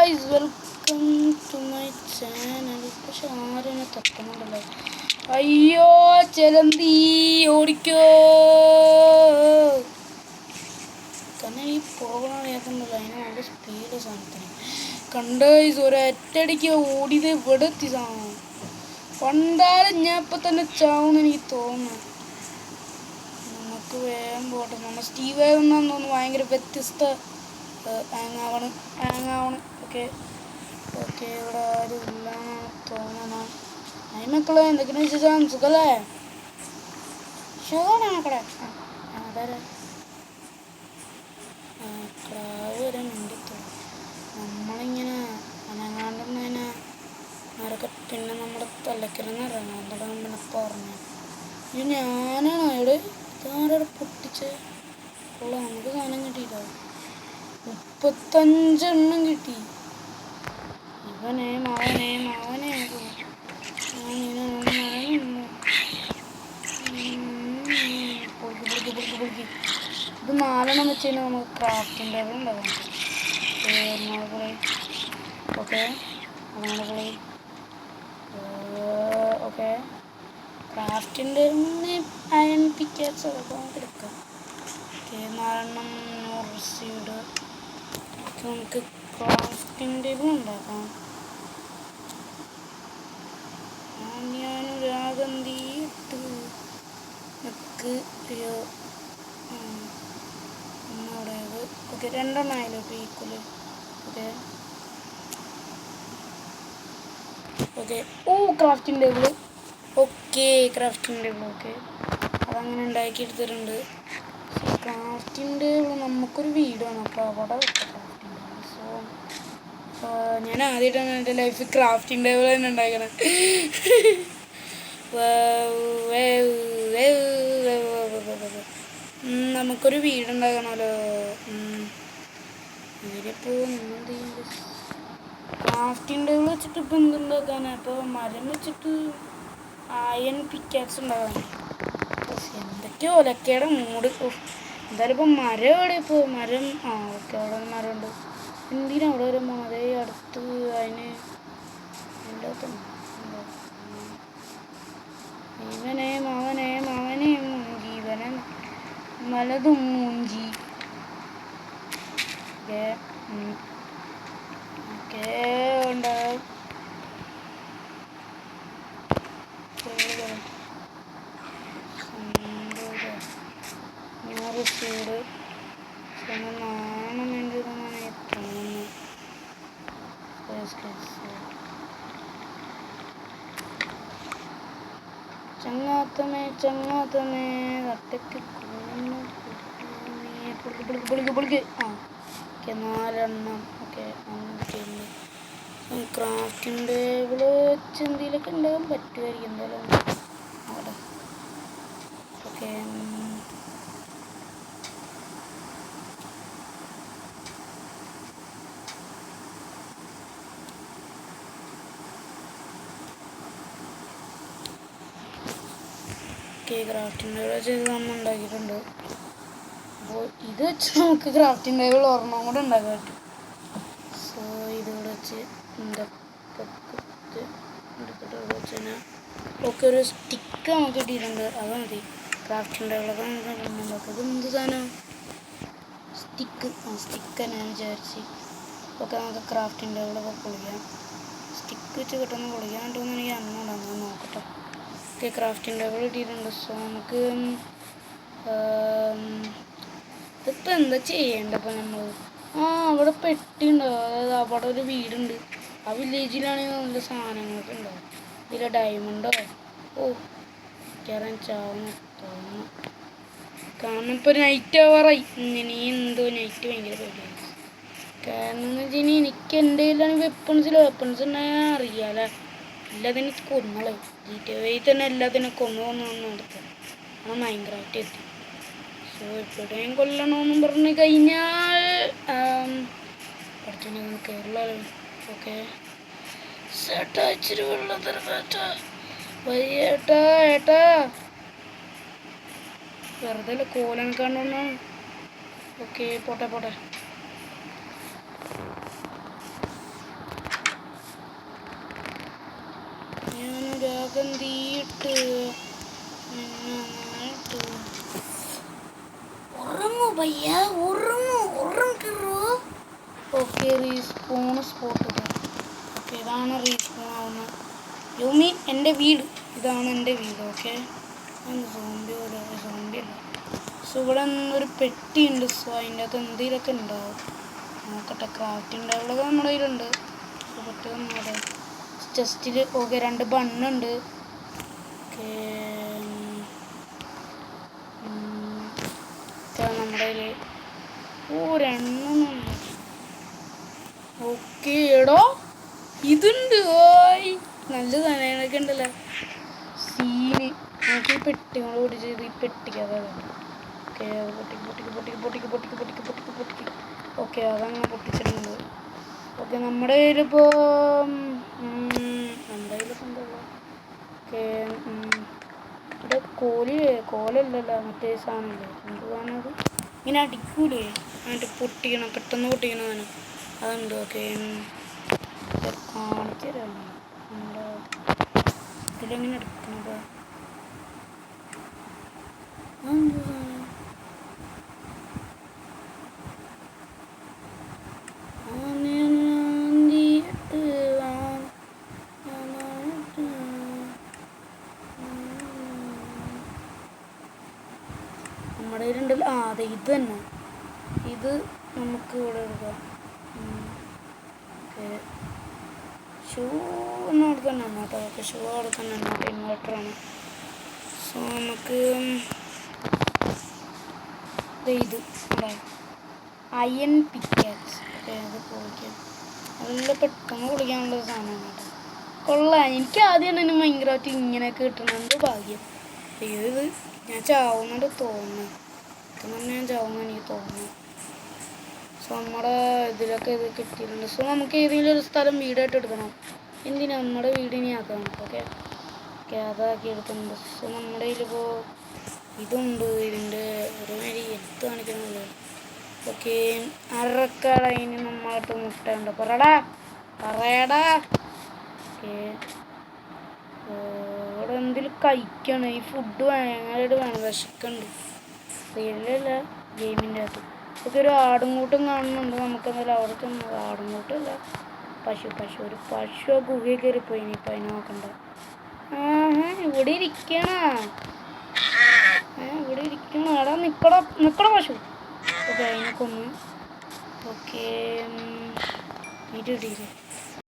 Guys welcome to my channel. പക്ഷെ ആരെന്നെ തട്ടുന്നുണ്ടല്ലോ. അയ്യോ ചെലന്തി ഓടിക്കോ. കാരണം ഈ പോകണം അറിയാത്തുണ്ടല്ലോ, അതിന് നല്ല സ്പീഡ് സാധനത്തിന് കണ്ട ഗൈസ്. ഒരൊറ്റടിക്ക് ഓടിയത് ഇവിടെ എത്തി സാധനം. പണ്ടാലും ഞാൻ ഇപ്പം തന്നെ ചാവുമെന്ന് എനിക്ക് തോന്നുന്നു. നമുക്ക് വേഗം പോട്ടെ. നമ്മൾ സ്റ്റീവ് എന്നാന്ന് തോന്നുന്നു. ഭയങ്കര വ്യത്യസ്ത ഹാങ്ങാവണം. ഓക്കെ ഓക്കെ, ഇവിടെ ആരും ഇല്ലാന്ന് തോന്നണം. അതിന് മക്കളെ എന്തൊക്കെയാണ് വിശേഷം? സുഖല്ലേ? സുഖമാണ് മക്കളെ. അതാരാ ക്രാവ് വരെ മിണ്ടിത്തോ. നമ്മളിങ്ങനെ അനങ്ങാണ്ടിരുന്നതിന് അവരൊക്കെ പിന്നെ നമ്മുടെ തലക്കരന്ന് ഇറങ്ങാം. എന്തൊക്കെ പിന്നെ പറഞ്ഞു. ഇത് ഞാനാണോ അയാള്? ഇതാരവിടെ പൊട്ടിച്ച് ഉള്ള നമുക്ക് സാധനം കിട്ടിയിട്ടോ. 35 എണ്ണം കിട്ടി. ഇവനെ മവനെ ഇത് 4 വെച്ച് കഴിഞ്ഞാൽ നമുക്ക് ക്രാഫ്റ്റിംഗ് ടേബിൾ ഉണ്ടാകും. ഓക്കെ ഓക്കെ, ക്രാഫ്റ്റിംഗ് ടേബിളിന് അയൺ പിക്കാസ് നമുക്ക് എടുക്കാം. ഓക്കെ, 4 സീഡ് നമുക്ക് ക്രാഫ്റ്റിംഗ് ടേബിൾ ഉണ്ടാക്കാം. ഞാനൊരാഗന്തി ഇട്ട് നമുക്ക് അവിടെയത്. ഓക്കെ, 2 ആയാലും ഇപ്പോൾ equal. Okay okay. Crafting table. Okay, crafting table. Okay, അതങ്ങനെ ഉണ്ടാക്കി എടുത്തിട്ടുണ്ട്. ക്രാഫ്റ്റിംഗ് ടേബിൾ നമുക്കൊരു വീടാണ്, അപ്പോൾ അവിടെ വെക്കാം ക്രാഫ്റ്റിംഗ് ടേബിൾ. സോ ഞാൻ ആദ്യമായിട്ടാണ് എൻ്റെ ലൈഫിൽ ക്രാഫ്റ്റിംഗ് ടേബിൾ തന്നെ ഉണ്ടാക്കണം. നമുക്കൊരു വീടുണ്ടാക്കണമല്ലോ. ഇതിലിപ്പോൾ നമ്മളെന്ത് ചെയ്യുന്നത്? ക്രാഫ്റ്റിംഗ് ടേബിൾ വെച്ചിട്ട് ഇപ്പം എന്തുണ്ടാക്കാനാണ്? ഇപ്പോൾ മരം വെച്ചിട്ട് അയൺ പിക്കാക്സ് ഉണ്ടാകാൻ എന്തൊക്കെയോ ഒലക്കയുടെ മൂട്. എന്തായാലും ഇപ്പം മരം എവിടെ? ഇപ്പോൾ മരം ഓക്കെ, അവിടെ ഒരു മരമുണ്ട്. എന്തിനാ അവിടെ വരെ അതേ അടുത്ത് അതിന് ഇവനെ ജീവനെ മലതും മൂഞ്ചി. ഓക്കെ ഉണ്ടാവും. 100 സീഡ് നാണം വേണ്ടിയതെന്നാണ് എനിക്ക് തോന്നുന്നു. ചങ്ങാത്തമേ തട്ടയ്ക്ക് പൊളിക്ക്. ഓക്കെ, 4 എണ്ണം. ഓക്കെ, അങ്ങനെയൊക്കെയുണ്ട്. ക്രാഫ്റ്റിംഗ് ടേബിള് വെച്ച് എന്തെങ്കിലുമൊക്കെ ഉണ്ടാകാൻ പറ്റുമായിരിക്കും എന്തായാലും അവിടെ. ഓക്കെ, ക്രാഫ്റ്റിംഗ് ടേബിൾ വെച്ച് നമ്മൾ ഉണ്ടാക്കിയിട്ടുണ്ട്. അപ്പോൾ ഇത് വെച്ച് നമുക്ക് ക്രാഫ്റ്റിംഗ് ടേബിൾ ഒരെണ്ണം കൂടെ ഉണ്ടാക്കാൻ പറ്റും. സോ ഇതിവിടെ വെച്ച് എടുത്തിട്ട് വെച്ച് കഴിഞ്ഞാൽ ഒക്കെ ഒരു സ്റ്റിക്ക് നമുക്ക് കിട്ടിയിട്ടുണ്ട്. അത് മതി ക്രാഫ്റ്റിംഗ് ടേബിളൊക്കെ ഉണ്ടാക്കുക. ഇത് എന്ത് സാധനം? സ്റ്റിക്ക് തന്നെ ഞാൻ വിചാരിച്ച്. ഒക്കെ നമുക്ക് ക്രാഫ്റ്റിംഗ് ടേബിളൊക്കെ പൊളിക്കാം. സ്റ്റിക്ക് വെച്ച് കിട്ടുന്ന പൊളിക്കാൻ പറ്റുമെന്ന് എനിക്ക് അറിഞ്ഞുകൂടാ. നോക്കട്ടെ. ഓക്കെ, ക്രാഫ്റ്റിംഗ് ടേബിൾ കിട്ടിയിട്ടുണ്ട്. സോ നമുക്ക് ഇതിപ്പോൾ എന്താ ചെയ്യേണ്ടപ്പോൾ നമ്മൾ അവിടെ പെട്ടി ഉണ്ടാവും. അതായത് അവിടെ ഒരു വീടുണ്ട്. ആ വില്ലേജിലാണെങ്കിൽ നല്ല സാധനങ്ങളൊക്കെ ഉണ്ടാവും. ഇതിൽ ഡയമണ്ടോ കയറാൻ ചാവുന്ന തോന്നുന്നു. കാരണം ഇപ്പോൾ നൈറ്റ് ആവാറായി. ഇനി എന്തോ നൈറ്റ് ഭയങ്കര പേടിയായി. കാരണം എന്ന് വെച്ച് കഴിഞ്ഞാൽ എനിക്ക് എൻ്റെ കയ്യിലാണ് വെപ്പൺസ് ഉണ്ടായാൽ അറിയാലോ. എല്ലാത്തിനും കൊന്നളെ GTA തന്നെ എല്ലാത്തിനും കൊന്നു നടത്തും. മൈൻക്രാഫ്റ്റ് എത്തി. സോ എവിടെയും കൊല്ലണമെന്നും പറഞ്ഞു കഴിഞ്ഞാൽ പഠിച്ചു കേരള. ഓക്കെ, ചേട്ടാ ഇച്ചിരി വെള്ളം തരേട്ടാ. ഏട്ടാ വെറുതെ കോലനക്കാണ്ടോന്നാണ്. ഓക്കെ, പോട്ടെ. ഇതെന്തിട്ട് ഉറങ്ങു പയ്യ ഉറങ്ങു. Okay respawn spot. ഓക്കെ ഇതാണ് റീസ്പോൺ ആവുന്നത്. യു മീൻ എൻ്റെ വീട്. ഇതാണ് എൻ്റെ വീട്. ഓക്കെ സോംബി അല്ല. സോ ഇവിടെ ഒരു പെട്ടി ഉണ്ട്. സോ അതിൻ്റെ അകത്ത് എന്തെങ്കിലുമൊക്കെ ഉണ്ടാവും. നോക്കട്ടെ. ക്രാഫ്റ്റിംഗ് ടേബിളൊക്കെ നമ്മുടെ കയ്യിലുണ്ട്. പെട്ടെന്ന് ചെസ്റ്റിൽ ഓക്കെ 2 ബണ്ണുണ്ട്. ഓക്കെ നമ്മുടെ കയ്യിൽ 2 ഓക്കെ എടോ ഇതുണ്ട്. ഓയ് നല്ല സാധനങ്ങളൊക്കെ ഉണ്ടല്ലോ. സീന് നമുക്ക് ഈ പെട്ടി കൊണ്ട് ഓടിച്ച് ഈ പെട്ടിക്ക് ഓക്കെ പൊട്ടിക്ക്. ഓക്കെ അതങ്ങനെ പൊട്ടിച്ചിട്ടുണ്ട്. ഓക്കെ നമ്മുടെ കയ്യിലിപ്പോൾ എന്താ ഓക്കെ ഇവിടെ കോലല്ലല്ലോ മറ്റേ സാധനമല്ലേ. എന്ത് സാധനം ഇങ്ങനെ അടിക്കൂലേ എന്നിട്ട് പെട്ടെന്ന് പൊട്ടിക്കണം സാധനം അതുണ്ട്. ഓക്കെ കാണിച്ചു തരാം. നമ്മുടെ ഇതിലെങ്ങനെ എടുക്കണത്? നമ്മുടെ കയ്യിലുണ്ടല്ലോ. അതെ ഇത് തന്നെ. ഇത് നമുക്ക് ഇവിടെ എടുക്കാം. ഓക്കെ ഷൂ ഒന്നും അവിടെ തന്നെ ആണ് കേട്ടോ. ഓക്കെ ഷൂ അവിടെ തന്നെ ആണ് കേട്ടോ. ഇൻവെർട്ടറാണ്. സോ നമുക്ക് ഇത് അയൺ പിക്കാക്സ്. ഓക്കെ അത് പൊളിക്കാം. നല്ല പെട്ടെന്ന് പൊളിക്കാനുള്ള സാധനമാണ് കേട്ടോ. കൊള്ളാം. എനിക്ക് ആദ്യം തന്നെ ഭയങ്കരമായിട്ട് ഇങ്ങനെയൊക്കെ കിട്ടണം. എന്ത് ഭാഗ്യം. ഇത് ഞാൻ ചാവുന്നുണ്ട് തോന്നുന്നു. ഞാൻ ചാവുന്ന എനിക്ക് തോന്നുന്നു. സോ നമ്മുടെ ഇതിലൊക്കെ ഇത് കിട്ടിയിട്ടുണ്ട്. സോ നമുക്ക് ഏതെങ്കിലും ഒരു സ്ഥലം വീടായിട്ട് എടുക്കണം. എന്തിനാ നമ്മുടെ വീടിനെ ആക്കണം. ഓക്കെ അതാക്കി എടുക്കുന്നുണ്ട്. സോ നമ്മുടെ കയ്യിലിപ്പോൾ ഇതുണ്ട്. ഇതിൻ്റെ ഒരു മാതിരി എടുത്ത് കാണിക്കുന്നുള്ളൂ. ഓക്കെ അറക്കടയിന് നമ്മളായിട്ട് മുട്ടയുണ്ട്. പറയടാ. ഓക്കെ ഇവിടെ എന്തെങ്കിലും കഴിക്കണം. ഈ ഫുഡ് ഭയങ്കരമായിട്ട് വേണം. വിശക്കുന്നുണ്ട്. റിയലല്ല ഗെയിമിൻ്റെ അകത്ത്. ഒക്കെ ഒരു ആടുംകൂട്ടം കാണുന്നുണ്ട്. നമുക്കെന്തായാലും അവിടെ ചെന്ന് ആടുംകൂട്ടമല്ല പശു ഒരു പശു ആ ഗുഹയിൽ കയറിപ്പോയി. ഇനിയിപ്പോൾ അതിനെ നോക്കണ്ട. ഇവിടെ ഇരിക്കണ എടാ നിക്കട പശു. ഓക്കെ അതിനെ കൊന്നു. ഓക്കെ ഇത് കിട്ടിയില്ലേ.